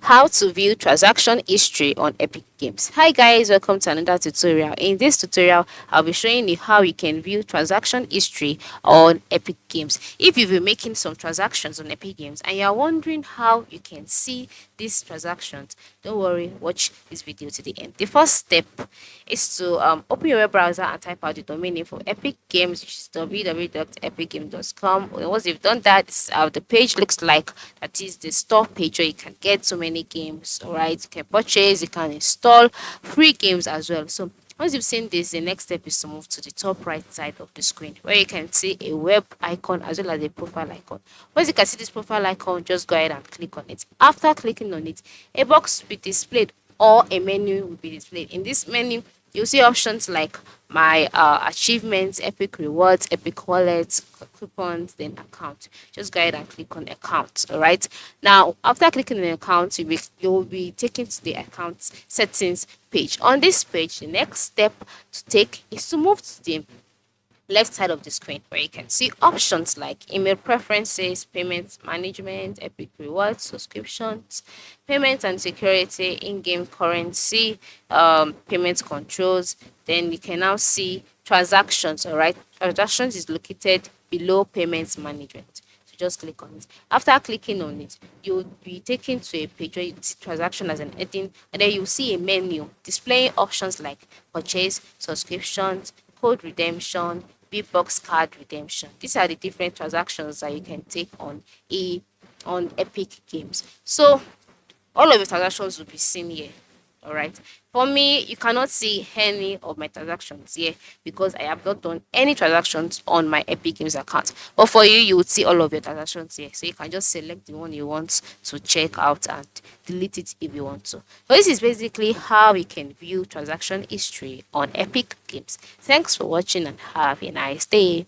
How to view transaction history on Epic Games. Hi guys, welcome to another tutorial. In this tutorial, I'll be showing you how you can view transaction history on Epic Games. If you've been making some transactions on Epic Games and you're wondering how you can see these transactions, don't worry, watch this video to the end. The first step is to open your web browser and type out the domain name for Epic Games, which is www.epicgames.com. Once you've done that, this is how the page looks like. That is the store page where you can get so many games. All right, you can purchase, you can install free games as well. So once you've seen this, the next step is to move to the top right side of the screen where you can see a web icon as well as a profile icon. Once you can see this profile icon, just go ahead and click on it. After clicking on it, a box will be displayed or a menu will be displayed. In this menu, you'll see options like my achievements, epic rewards, epic wallets, coupons, then account. Just go ahead and click on account. All right, now after clicking on account, you'll be taken to the account settings page. On this page, the next step to take is to move to the left side of the screen where you can see options like email preferences, payment management, epic rewards, subscriptions, payment and security, in-game currency, payment controls. Then you can now see transactions. All right, transactions is located below payments management. So just click on it. After clicking on it, you'll be taken to a page where you see transaction as an heading, and then you'll see a menu displaying options like purchase, subscriptions, code redemption, big box card redemption. These are the different transactions that you can take on Epic Games. So all of your transactions will be seen here. All right. For me, you cannot see any of my transactions here because I have not done any transactions on my Epic Games account. But for you, you would see all of your transactions here. So you can just select the one you want to check out and delete it if you want to. So this is basically how you can view transaction history on Epic Games. Thanks for watching and have a nice day.